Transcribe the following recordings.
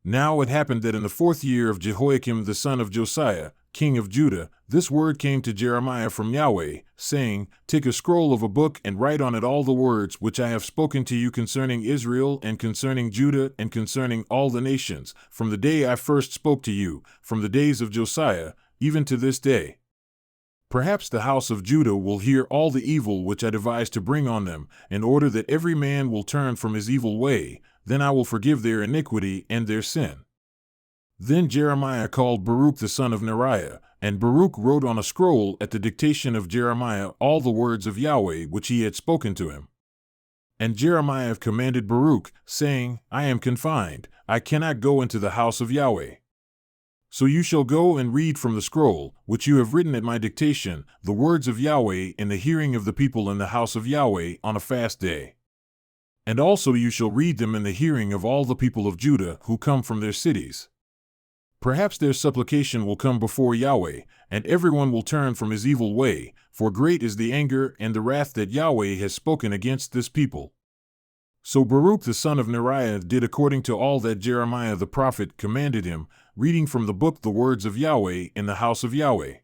Now it happened that in the 4th year of Jehoiakim the son of Josiah, king of Judah, this word came to Jeremiah from Yahweh, saying, Take a scroll of a book and write on it all the words which I have spoken to you concerning Israel and concerning Judah and concerning all the nations, from the day I first spoke to you, from the days of Josiah, even to this day. Perhaps the house of Judah will hear all the evil which I devise to bring on them, in order that every man will turn from his evil way. Then I will forgive their iniquity and their sin. Then Jeremiah called Baruch the son of Neriah, and Baruch wrote on a scroll at the dictation of Jeremiah all the words of Yahweh which he had spoken to him. And Jeremiah commanded Baruch, saying, I am confined, I cannot go into the house of Yahweh. So you shall go and read from the scroll, which you have written at my dictation, the words of Yahweh in the hearing of the people in the house of Yahweh on a fast day. And also you shall read them in the hearing of all the people of Judah who come from their cities. Perhaps their supplication will come before Yahweh, and everyone will turn from his evil way, for great is the anger and the wrath that Yahweh has spoken against this people. So Baruch the son of Neriah did according to all that Jeremiah the prophet commanded him, reading from the book the words of Yahweh in the house of Yahweh.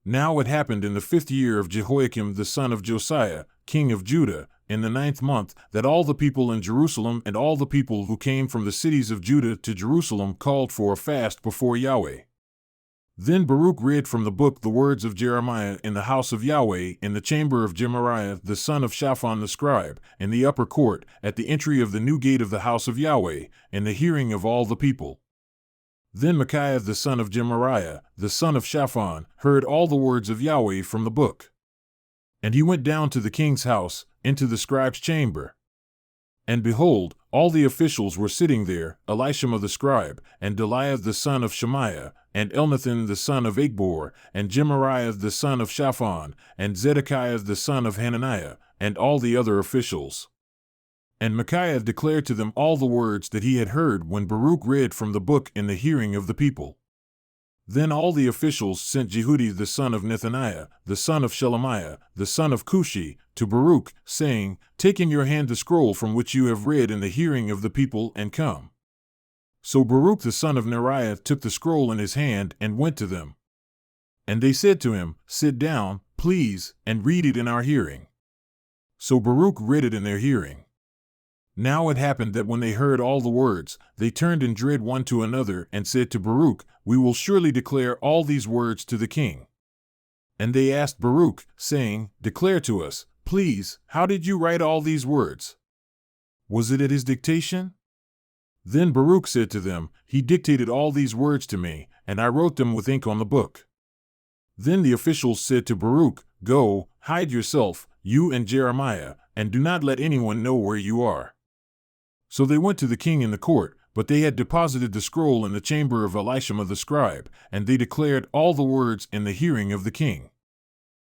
Now it happened in the 5th year of Jehoiakim the son of Josiah, king of Judah, in the 9th month, that all the people in Jerusalem and all the people who came from the cities of Judah to Jerusalem called for a fast before Yahweh. Then Baruch read from the book the words of Jeremiah in the house of Yahweh in the chamber of Gemariah the son of Shaphan the scribe, in the upper court, at the entry of the new gate of the house of Yahweh, in the hearing of all the people. Then Micaiah the son of Gemariah, the son of Shaphan, heard all the words of Yahweh from the book. And he went down to the king's house, into the scribe's chamber. And behold, all the officials were sitting there, Elishama the scribe, and Delaiah the son of Shemaiah, and Elnathan the son of Agbor, and Gemariah the son of Shaphan, and Zedekiah the son of Hananiah, and all the other officials. And Micaiah declared to them all the words that he had heard when Baruch read from the book in the hearing of the people. Then all the officials sent Jehudi the son of Nethaniah, the son of Shelemiah, the son of Cushi, to Baruch, saying, Take in your hand the scroll from which you have read in the hearing of the people, and come. So Baruch the son of Neriah took the scroll in his hand and went to them. And they said to him, Sit down, please, and read it in our hearing. So Baruch read it in their hearing. Now it happened that when they heard all the words, they turned in dread one to another and said to Baruch, We will surely declare all these words to the king. And they asked Baruch, saying, Declare to us, please, how did you write all these words? Was it at his dictation? Then Baruch said to them, He dictated all these words to me, and I wrote them with ink on the book. Then the officials said to Baruch, Go, hide yourself, you and Jeremiah, and do not let anyone know where you are. So they went to the king in the court, but they had deposited the scroll in the chamber of Elishama the scribe, and they declared all the words in the hearing of the king.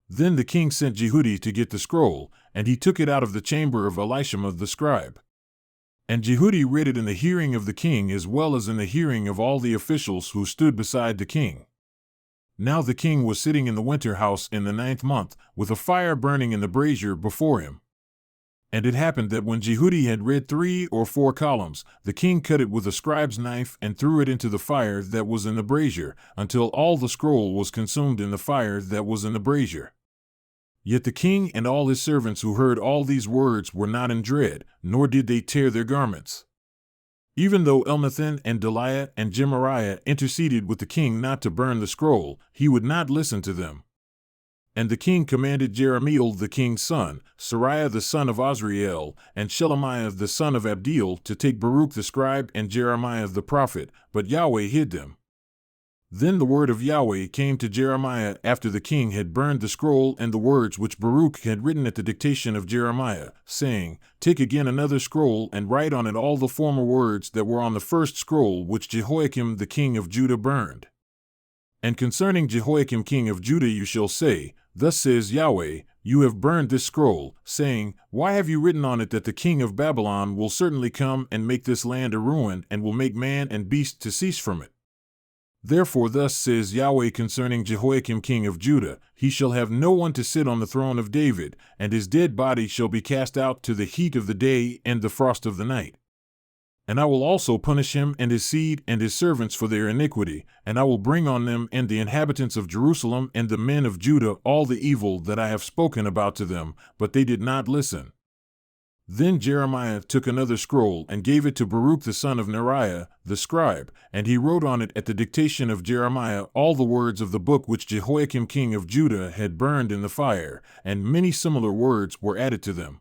Then the king sent Jehudi to get the scroll, and he took it out of the chamber of Elishama the scribe. And Jehudi read it in the hearing of the king as well as in the hearing of all the officials who stood beside the king. Now the king was sitting in the winter house in the 9th month, with a fire burning in the brazier before him. And it happened that when Jehudi had read 3 or 4 columns, the king cut it with a scribe's knife and threw it into the fire that was in the brazier, until all the scroll was consumed in the fire that was in the brazier. Yet the king and all his servants who heard all these words were not in dread, nor did they tear their garments. Even though Elnathan and Delaiah and Gemariah interceded with the king not to burn the scroll, he would not listen to them. And the king commanded Jerahmeel the king's son, Seraiah the son of Azriel, and Shelemiah the son of Abdeel to take Baruch the scribe and Jeremiah the prophet, but Yahweh hid them. Then the word of Yahweh came to Jeremiah after the king had burned the scroll and the words which Baruch had written at the dictation of Jeremiah, saying, Take again another scroll and write on it all the former words that were on the first scroll which Jehoiakim the king of Judah burned. And concerning Jehoiakim king of Judah you shall say, Thus says Yahweh, You have burned this scroll, saying, Why have you written on it that the king of Babylon will certainly come and make this land a ruin and will make man and beast to cease from it? Therefore thus says Yahweh concerning Jehoiakim king of Judah, He shall have no one to sit on the throne of David, and his dead body shall be cast out to the heat of the day and the frost of the night. And I will also punish him and his seed and his servants for their iniquity, and I will bring on them and the inhabitants of Jerusalem and the men of Judah all the evil that I have spoken about to them, but they did not listen. Then Jeremiah took another scroll and gave it to Baruch the son of Neriah, the scribe, and he wrote on it at the dictation of Jeremiah all the words of the book which Jehoiakim king of Judah had burned in the fire, and many similar words were added to them.